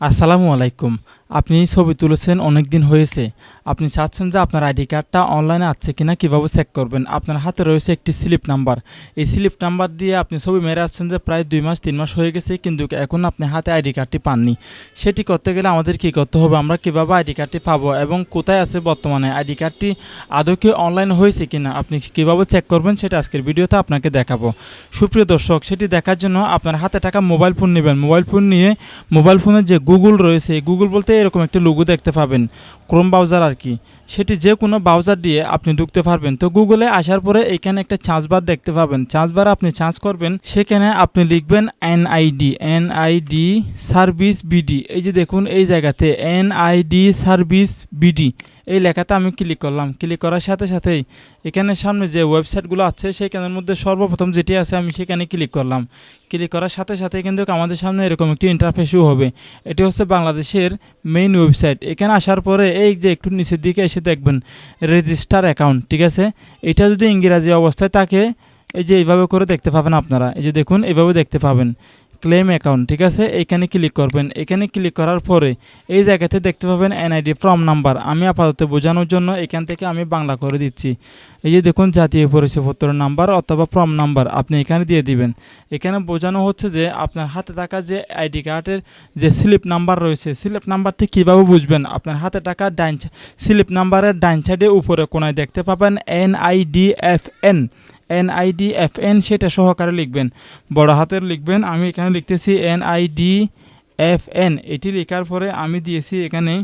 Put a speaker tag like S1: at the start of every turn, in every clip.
S1: আসসালামু আলাইকুম। আপনি ছবি তুলেছেন অনেক দিন হয়েছে। আপনি চাচ্ছেন যে আপনার আইডি কার্ডটা অনলাইনে আছে কিনা কিভাবে চেক করবেন? আপনার হাতে রয়েছে একটি স্লিপ নাম্বার। এই স্লিপ নাম্বার দিয়ে আপনি ছবি মেরে আসছেন যে প্রায় ২ মাস ৩ মাস হয়ে গেছে, কিন্তু এখন আপনি হাতে আইডি কার্ডটি পাননি। সেটি করতে গেলে আমাদের কী করতে হবে? আমরা কিভাবে আইডি কার্ডটি পাবো এবং কোথায় আছে বর্তমানে আইডি কার্ডটি আদৌ কি অনলাইন হয়েছে কিনা আপনি কিভাবে চেক করবেন সেটা আজকের ভিডিওতে আপনাকে দেখাবো। সুপ্রিয় দর্শক, সেটি দেখার জন্য আপনার হাতে থাকা মোবাইল ফোন নেবেন। মোবাইল ফোন নিয়ে মোবাইল ফোনে যে গুগল রয়েছে, গুগল বলতে এরকম একটি লোগো দেখতে পাবেন, ক্রোম ব্রাউজার আর কি। সেটি যে কোনো ব্রাউজার দিয়ে আপনি ঢুকতে পারবেন। তো গুগলে আসার পরে এখানে একটা সার্চ বার দেখতে পাবেন। সার্চ বার আপনি সার্চ করবেন, সেখানে আপনি লিখবেন এনআইডি সার্ভিস বিডি। এই যে দেখুন এই জায়গাতে এনআইডি সার্ভিস বিডি এই লেখাতে আমি ক্লিক করলাম। ক্লিক করার সাথে সাথেই এখানে সামনে যে ওয়েবসাইটগুলো আছে সেখানের মধ্যে সর্বপ্রথম যেটি আছে আমি সেখানে ক্লিক করলাম। ক্লিক করার সাথে সাথে কিন্তু আমাদের সামনে এরকম একটি ইন্টারফেসও হবে। এটি হচ্ছে বাংলাদেশের মেইন ওয়েবসাইট। এখানে আসার পরে এই যে একটু নিচের দিকে এসে দেখবেন রেজিস্টার অ্যাকাউন্ট, ঠিক আছে। এটা যদি ইংরেজি অবস্থায় থাকে এই যে এইভাবে করে দেখতে পাবেন আপনারা। এই যে দেখুন এইভাবে দেখতে পাবেন ক্লেম অ্যাকাউন্ট, ঠিক আছে। এইখানে ক্লিক করবেন। এখানে ক্লিক করার পরে এই জায়গাতে দেখতে পাবেন এনআইডি ফর্ম নাম্বার। আমি আপাতত বোঝানোর জন্য এখান থেকে আমি বাংলা করে দিচ্ছি। এই যে দেখুন জাতীয় পরিচয়পত্র নাম্বার অথবা ফর্ম নাম্বার আপনি এখানে দিয়ে দিবেন। এখানে বোঝানো হচ্ছে যে আপনার হাতে থাকা যে আইডি কার্ডের যে স্লিপ নাম্বার রয়েছে, স্লিপ নাম্বারটি কীভাবে বুঝবেন? আপনার হাতে থাকা স্লিপ নাম্বারের ডাইন সাইডে উপরে কোনায় দেখতে পাবেন এনআইডিএফএন, সেটা সহকারে লিখবেন, বড় হাতের লিখবেন। আমি এখানে লিখতেছি এনআইডিএফএন। এটি লেখার পরে আমি দিয়েছি এখানে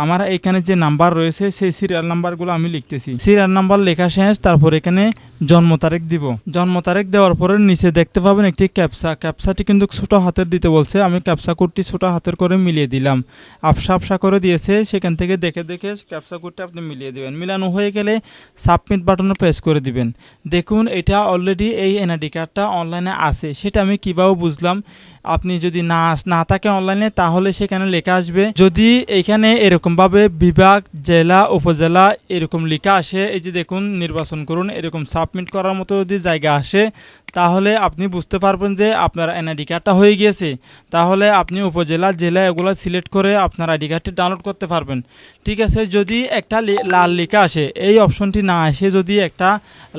S1: আমার এখানে যে নাম্বার রয়েছে সেই সিরিয়াল নাম্বারগুলো আমি লিখতেছি। সিরিয়াল নাম্বার লেখা শেষ, তারপর এখানে জন্ম তারিখ দিব। জন্ম তারিখ দেওয়ার পরে নিচে দেখতে পাবেন একটি ক্যাপসা। ক্যাপসাটি কিন্তু ছোটো হাতের দিতে বলছে। আমি ক্যাপসা কোডটি ছোটো হাতের করে মিলিয়ে দিলাম। আপসা করে দিয়েছে, সেখান থেকে দেখে দেখে ক্যাপসা কোডটা আপনি মিলিয়ে দেবেন। মিলানো হয়ে গেলে সাবমিট বাটনে প্রেস করে দিবেন। দেখুন এটা অলরেডি এই এনআইডি কার্ডটা অনলাইনে আছে। সেটা আমি কীভাবে বুঝলাম? আপনি যদি না থাকে অনলাইনে তাহলে সেখানে লেখা আসবে, যদি এখানে এরকমভাবে বিভাগ, জেলা, উপজেলা এরকম লেখা আসে, এই যে দেখুন নির্বাচন করুন, এরকম সাবমিট করার মতো যদি জায়গা আসে তাহলে আপনি বুঝতে পারবেন যে আপনার এনআইডি কার্ডটা হয়ে গিয়েছে। তাহলে আপনি উপজেলা, জেলা এগুলো সিলেক্ট করে আপনার আইডি কার্ডটি ডাউনলোড করতে পারবেন, ঠিক আছে। যদি একটা লাল লেখা আসে, এই অপশনটি না আসে, যদি একটা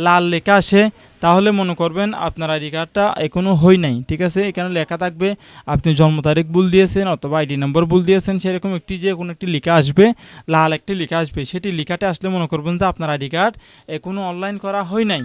S1: লাল লেখা আসে তাহলে মনে করবেন আপনার আইডি কার্ডটা এখনও হয় নাই, ঠিক আছে। এখানে লেখা থাকবে আপনি জন্ম তারিখ ভুল দিয়েছেন অথবা আইডি নম্বর ভুল দিয়েছেন, সেরকম একটি যে কোনো একটি লেখা আসবে, লাল একটি লেখা আসবে। সেটি লেখাটা আসলে মনে করবেন যে আপনার আইডি কার্ড এখনও অনলাইন করা হয় নাই।